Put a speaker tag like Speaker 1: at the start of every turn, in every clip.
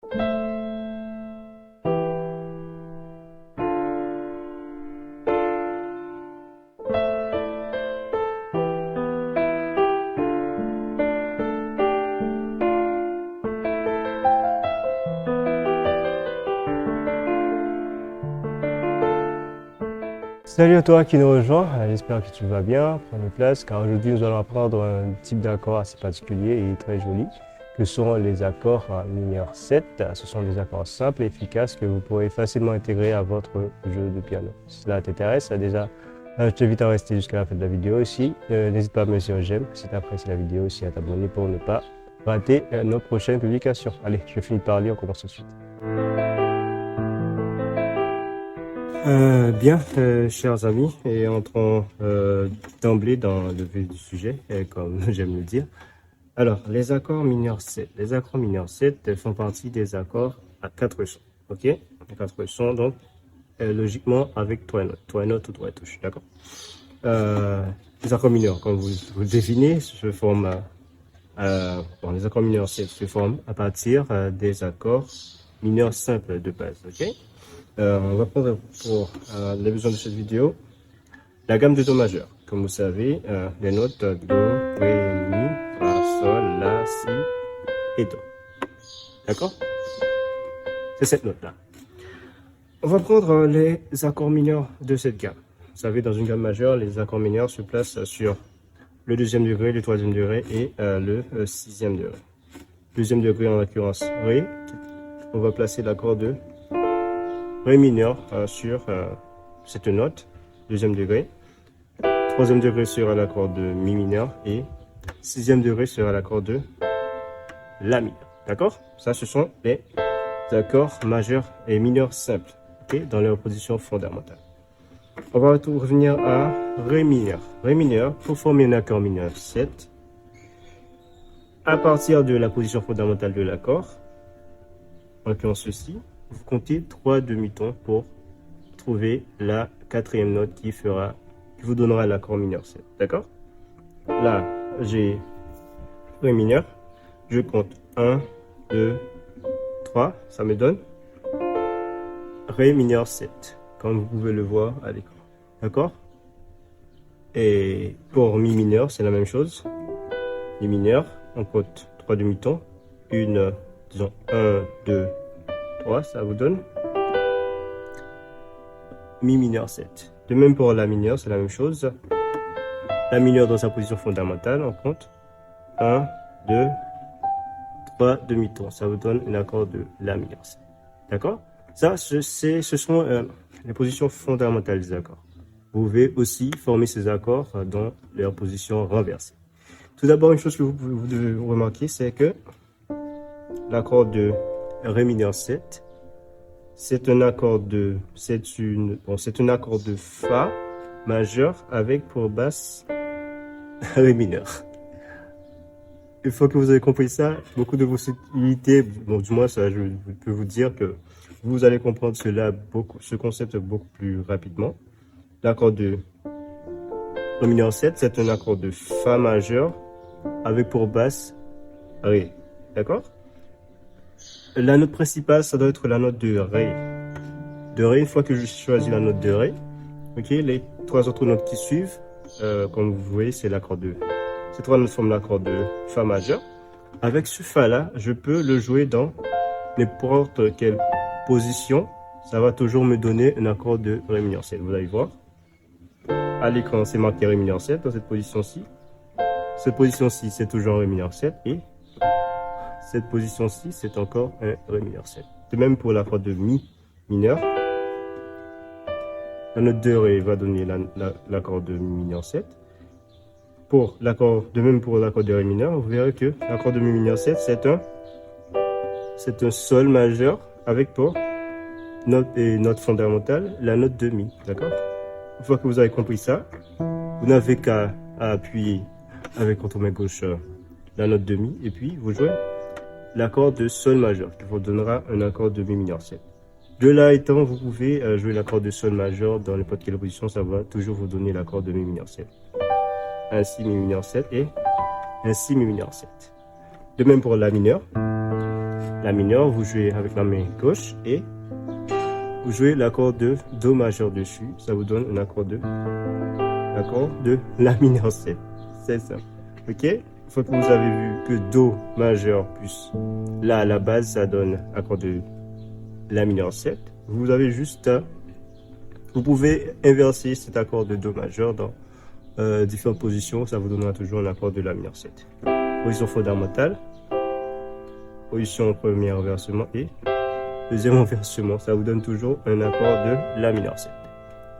Speaker 1: Salut à toi qui nous rejoint, j'espère que tu vas bien, prends place car aujourd'hui nous allons apprendre un type d'accord assez particulier et très joli que sont les accords mineurs 7. Ce sont des accords simples et efficaces que vous pourrez facilement intégrer à votre jeu de piano. Si cela t'intéresse, déjà je t'invite à rester jusqu'à la fin de la vidéo aussi. N'hésite pas à me laisser un j'aime si tu apprécies la vidéo, aussi à t'abonner pour ne pas rater nos prochaines publications. Allez, je finis de parler, on commence tout de suite. Chers amis, et entrons d'emblée dans le vif du sujet, comme j'aime le dire. Alors, les accords mineurs 7. Les accords mineurs 7 font partie des accords à 4 sons, ok? 4 sons, donc, logiquement, avec 3 notes ou 3 touches, d'accord? Les accords mineurs, comme vous le devinez, se forment, les accords mineurs 7 se forment à partir des accords mineurs simples de base, ok? On va prendre pour les besoins de cette vidéo la gamme de Do majeur. Comme vous savez, les notes Do, Ré, Mi, Fa, Sol, La, Si et Do. D'accord? C'est cette note-là. On va prendre les accords mineurs de cette gamme. Vous savez, dans une gamme majeure, les accords mineurs se placent sur le deuxième degré, le troisième degré et le sixième degré. Deuxième degré, en l'occurrence Ré, on va placer l'accord de Ré mineur sur cette note, deuxième degré. Troisième degré sera l'accord de Mi mineur et sixième degré sera l'accord de La mineur. D'accord? Ça, ce sont les accords majeurs et mineurs simples, okay, dans leur position fondamentale. On va revenir à Ré mineur. Ré mineur, pour former un accord mineur 7, à partir de la position fondamentale de l'accord, en l'occurrence ceci, vous comptez 3 demi-tons pour trouver la quatrième note qui vous donnera l'accord mineur 7. D'accord? Là, j'ai Ré mineur. Je compte 1, 2, 3. Ça me donne Ré mineur 7, comme vous pouvez le voir à l'écran. D'accord? Et pour Mi mineur, c'est la même chose. Mi mineur, on compte 3 demi-tons. Disons 1, 2, 3, ça vous donne Mi mineur 7. De même pour La mineur, c'est la même chose. La mineur dans sa position fondamentale, on compte 1, 2, 3 demi-tons. Ça vous donne un accord de La mineur 7. D'accord? Ça, ce sont les positions fondamentales des accords. Vous pouvez aussi former ces accords dans leur position renversée. Tout d'abord, une chose que vous devez remarquer, c'est que l'accord de Ré mineur 7, c'est un accord de Fa majeur avec pour basse Ré mineur. Une fois que vous avez compris ça, beaucoup de possibilités, bon, du moins ça, je peux vous dire que vous allez comprendre ce concept beaucoup plus rapidement. L'accord de Ré mineur 7, c'est un accord de Fa majeur avec pour basse Ré. D'accord? La note principale, ça doit être la note de Ré. De Ré, une fois que je choisis la note de Ré, ok, les 3 autres notes qui suivent, comme vous voyez, c'est l'accord de... Ces 3 notes forment l'accord de Fa majeur. Avec ce Fa-là, je peux le jouer dans n'importe quelle position. Ça va toujours me donner un accord de Ré mineur 7. Vous allez voir. À l'écran, c'est marqué Ré mineur 7 dans cette position-ci. Cette position-ci, c'est toujours Ré mineur 7. Et cette position-ci, c'est encore un Ré mineur 7. De même pour l'accord de Mi mineur. La note de Ré va donner l'accord de Mi mineur 7. De même pour l'accord de Ré mineur, vous verrez que l'accord de Mi mineur 7, c'est un Sol majeur avec pour note fondamentale la note de Mi. D'accord? Une fois que vous avez compris ça, vous n'avez qu'à appuyer avec votre main gauche la note de Mi et puis vous jouez l'accord de Sol majeur qui vous donnera un accord de Mi mineur 7. De là étant, vous pouvez jouer l'accord de Sol majeur dans n'importe quelle position, ça va toujours vous donner l'accord de Mi mineur 7. Ainsi Mi mineur 7 et ainsi Mi mineur 7. De même pour La mineur. La mineur, vous jouez avec la main gauche et vous jouez l'accord de Do majeur dessus. Ça vous donne un accord de La mineur 7. C'est ça. Ok? Une fois que vous avez vu que Do majeur plus La à la base, ça donne accord de La mineur 7. Vous avez juste à... Vous pouvez inverser cet accord de Do majeur dans différentes positions. Ça vous donnera toujours un accord de La mineur 7. Position fondamentale. Position premier renversement et deuxième renversement. Ça vous donne toujours un accord de La mineur 7.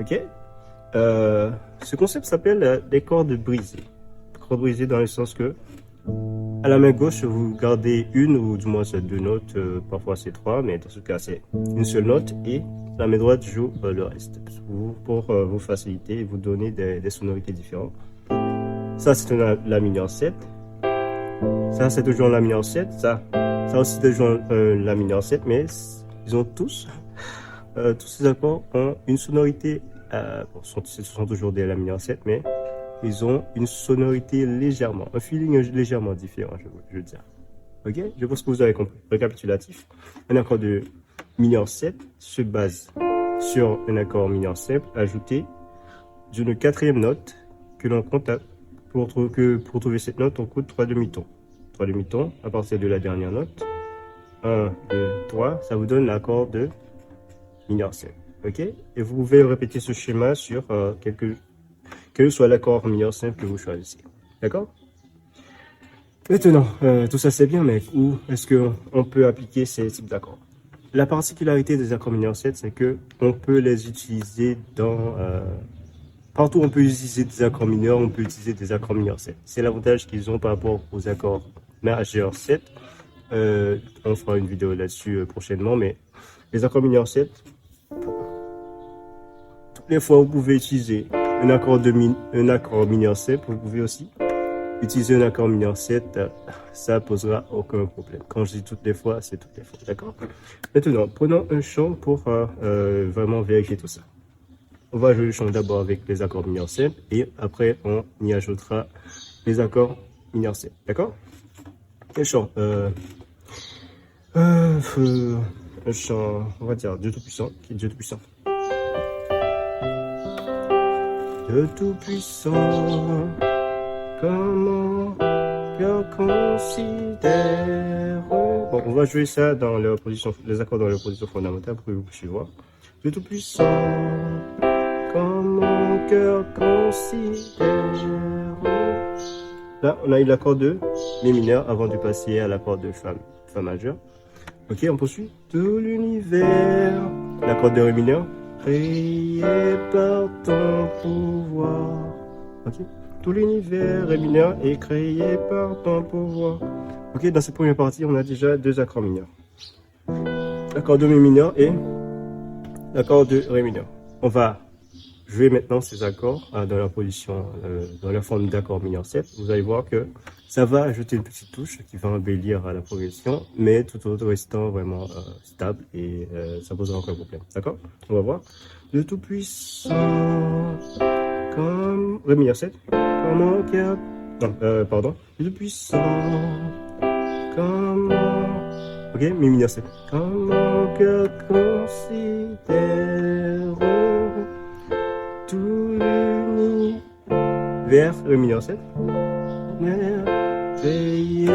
Speaker 1: Ok? Ce concept s'appelle les cordes brisées. Cordes brisées dans le sens que à la main gauche, vous gardez une ou du moins c'est deux notes, parfois c'est trois, mais dans ce cas c'est une seule note et la main droite joue le reste pour vous faciliter et vous donner des sonorités différentes. Ça c'est un La mineur 7. Ça c'est toujours un La mineur 7. Ça aussi toujours un La mineur 7, mais ils ont tous ces accords ont une sonorité. Ce sont toujours des La mineur 7, mais ils ont une sonorité légèrement, un feeling légèrement différent, je veux dire. Ok? Je pense que vous avez compris. Récapitulatif. Un accord de mineur 7 se base sur un accord mineur simple ajouté d'une quatrième note que l'on compte pour trouver cette note, on compte 3 demi-tons. 3 demi-tons à partir de la dernière note. 1, 2, 3, ça vous donne l'accord de mineur 7. Ok? Et vous pouvez répéter ce schéma sur quel que soit l'accord mineur simple que vous choisissez. D'accord? Maintenant, tout ça c'est bien, mais où est-ce qu'on peut appliquer ces types d'accords? La particularité des accords mineurs 7, c'est que on peut les utiliser dans... partout on peut utiliser des accords mineurs, on peut utiliser des accords mineurs 7. C'est l'avantage qu'ils ont par rapport aux accords majeurs 7. On fera une vidéo là-dessus prochainement, mais les accords mineurs 7, toutes les fois vous pouvez utiliser un accord mineur 7, vous pouvez aussi utiliser un accord mineur 7, ça posera aucun problème. Quand je dis toutes les fois, c'est toutes les fois, d'accord? Maintenant, prenons un chant pour vraiment vérifier tout ça. On va jouer le chant d'abord avec les accords mineurs 7 et après on y ajoutera les accords mineurs 7, d'accord? Un chant, un chant, on va dire Dieu Tout-Puissant, qui est Dieu Tout-Puissant. Dieu Tout-Puissant, comment cœur considère. Bon, on va jouer ça dans leur position, les accords dans leur position fondamentale pour que vous puissiez voir. Dieu Tout-Puissant, comment cœur considère. Là, on a eu l'accord de Mi mineur avant de passer à l'accord de Fa majeur. Ok, on poursuit. Tout l'univers, l'accord de Ré mineur. Créé par ton pouvoir. Ok. Tout l'univers Ré mineur est créé par ton pouvoir. Ok, dans cette première partie, on a déjà deux accords mineurs. L'accord de Mi mineur et l'accord de Ré mineur. On va jouer maintenant ces accords dans leur position, dans leur forme d'accord mineur 7. Vous allez voir que ça va ajouter une petite touche qui va embellir à la progression, mais tout en restant vraiment stable et ça posera aucun problème. D'accord? On va voir. Le Tout-Puissant, comme... Ré mineur 7. Comment cœur... Non, pardon. Le Tout-Puissant, comment... Ok, Mi mineur 7. Comment cœur considère tout l'univers, Ré mineur 7. Créé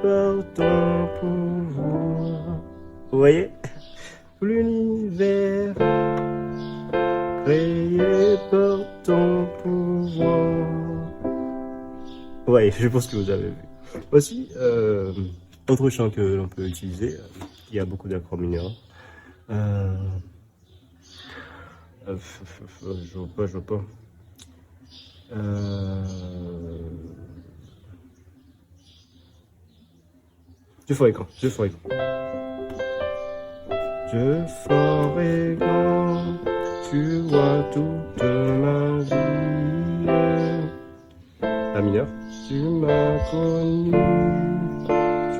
Speaker 1: par ton pouvoir. Vous voyez? Tout l'univers créé par ton pouvoir. Ouais, je pense que vous avez vu. Aussi, autre chant que l'on peut utiliser, il y a beaucoup d'accords mineurs. Je vois pas. Je ferai grand. Je ferai grand, tu vois toute ma vie. La mineur. Tu m'as connu,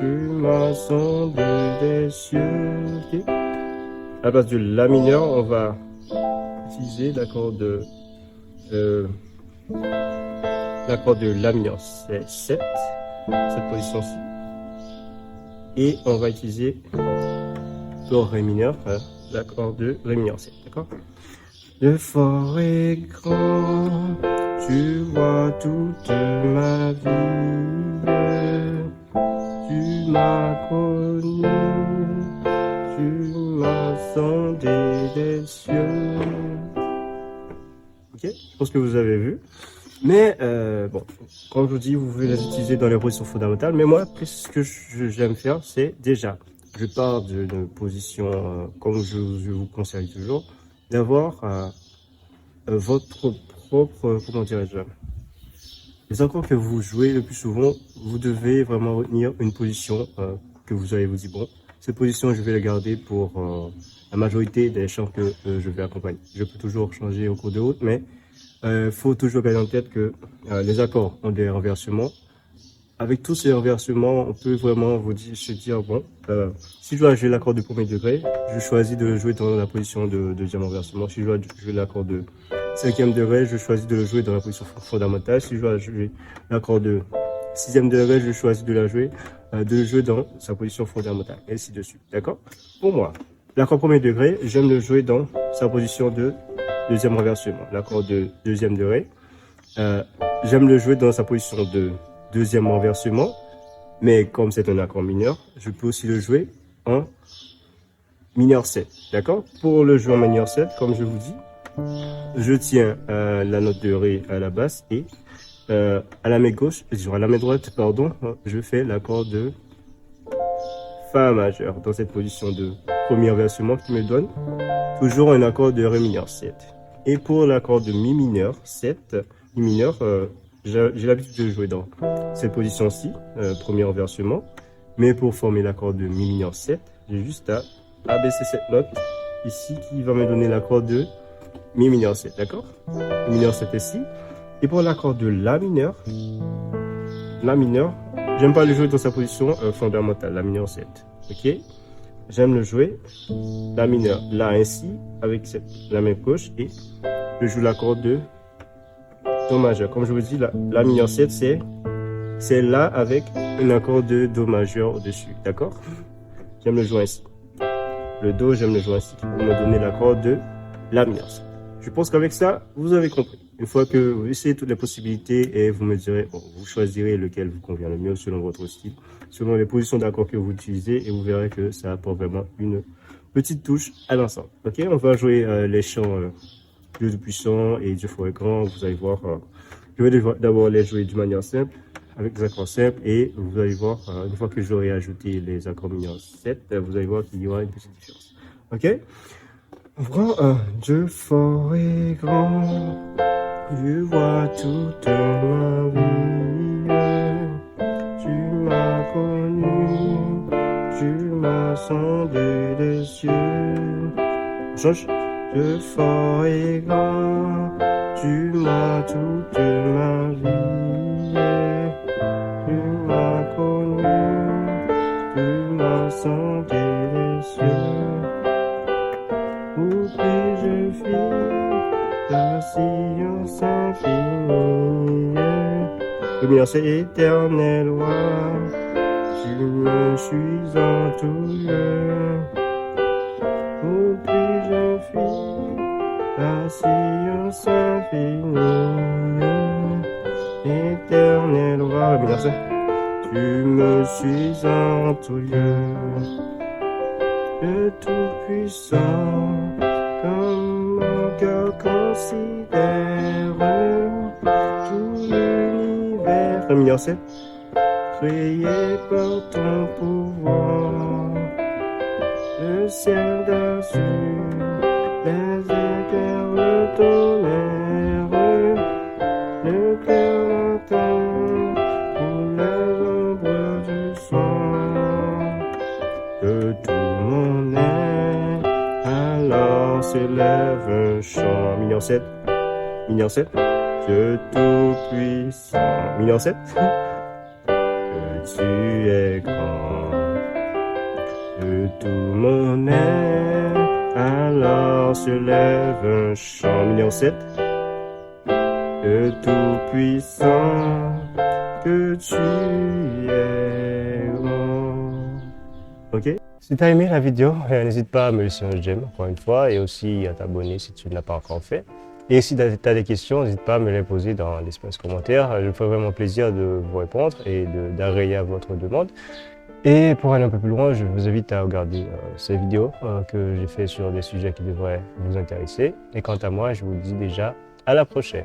Speaker 1: tu m'as sondé des cieux. Okay. À la place de La mineur, on va utiliser l'accord de La mineur, c'est 7, cette position-ci. et on va utiliser do ré mineur, l'accord de ré mineur 7, d'accord? Le fort est grand, tu vois toute ma vie, tu m'as connu, tu m'as sondé des cieux. Ok, je pense que vous avez vu. Mais bon, comme je vous dis, vous pouvez les utiliser dans les positions fondamentales. Mais moi, ce que j'aime faire, c'est déjà, je pars d'une position, comme je vous conseille toujours, d'avoir votre propre, comment dirais-je, les accords que vous jouez le plus souvent, vous devez vraiment retenir une position que vous allez vous dire, bon, cette position, je vais la garder pour la majorité des chants que je vais accompagner. Je peux toujours changer au cours de route, mais faut toujours garder en tête que les accords ont des renversements. Avec tous ces renversements, on peut vraiment se dire, bon, si je dois jouer l'accord de premier degré, je choisis de le jouer dans la position de deuxième renversement. Si je dois jouer l'accord de cinquième degré, je choisis de le jouer dans la position fondamentale. Si je dois jouer l'accord de sixième degré, je choisis de le jouer dans sa position fondamentale, et ainsi de suite. D'accord? Pour moi, l'accord premier degré, j'aime le jouer dans sa position de deuxième renversement. L'accord de deuxième degré, j'aime le jouer dans sa position de deuxième renversement, mais comme c'est un accord mineur, je peux aussi le jouer en mineur 7, d'accord? Pour le jouer en mineur 7, comme je vous dis, je tiens la note de ré à la basse et à la main gauche, à la main droite, pardon, je fais l'accord de fa majeur dans cette position de premier renversement qui me donne toujours un accord de ré mineur 7. Et pour l'accord de mi mineur 7, mi mineur, j'ai l'habitude de jouer dans cette position-ci, premier renversement. Mais pour former l'accord de mi mineur 7, j'ai juste à abaisser cette note ici qui va me donner l'accord de mi mineur 7, d'accord? Mi mineur 7 ici. Et pour l'accord de la mineur, j'aime pas le jouer dans sa position fondamentale, la mineur 7, ok? J'aime le jouer, la mineur, là ainsi, avec la main gauche, et je joue l'accord de do majeur. Comme je vous dis, la mineur 7, c'est là avec un accord de do majeur au-dessus, d'accord? J'aime le jouer ainsi. Le do, j'aime le jouer ainsi, pour me donner l'accord de la mineur 7. Je pense qu'avec ça, vous avez compris. Une fois que vous essayez toutes les possibilités et vous me direz, bon, vous choisirez lequel vous convient le mieux selon votre style, selon les positions d'accords que vous utilisez, et vous verrez que ça apporte vraiment une petite touche à l'ensemble. Ok, on va jouer les chants Dieu de puissant et Dieu fort et grand. Vous allez voir, je vais d'abord les jouer d'une manière simple, avec des accords simples, et vous allez voir, une fois que j'aurai ajouté les accords mineurs 7, vous allez voir qu'il y aura une petite différence. Ok? Grand 1, Dieu fort et grand, tu vois toute ma vie, tu m'as connu, tu m'as sondé les cieux. Change. Dieu fort et grand, tu m'as toute ma vie, tu m'as connu, tu m'as sondé les cieux. Où puis-je fuir ta science infinie? Le mineur c'est éternel roi, tu me suis en tout lieu. Où puis-je fuir ta science infinie? Éternel roi, le mineur c'est, tu me suis en tout lieu. Le Tout-Puissant, comme mon cœur considère tout l'univers. Ré mineur 7, créé par ton pouvoir, le ciel dessus, les éclairs, le tonnerre, le clair matin, ou les ombres du soir. De tout mon être, alors s'élève un chant. Mineur 7, Dieu tout-puissant. Mineur 7, que tu es grand. De tout mon être, alors s'élève un chant. Mineur 7, que tout-puissant, que tu es grand. Ok? Si tu as aimé la vidéo, n'hésite pas à me laisser un j'aime, encore une fois, et aussi à t'abonner si tu ne l'as pas encore fait. Et si tu as des questions, n'hésite pas à me les poser dans l'espace commentaire. Je me ferai vraiment plaisir de vous répondre et d'agréer à votre demande. Et pour aller un peu plus loin, je vous invite à regarder ces vidéos que j'ai fait sur des sujets qui devraient vous intéresser. Et quant à moi, je vous dis déjà à la prochaine.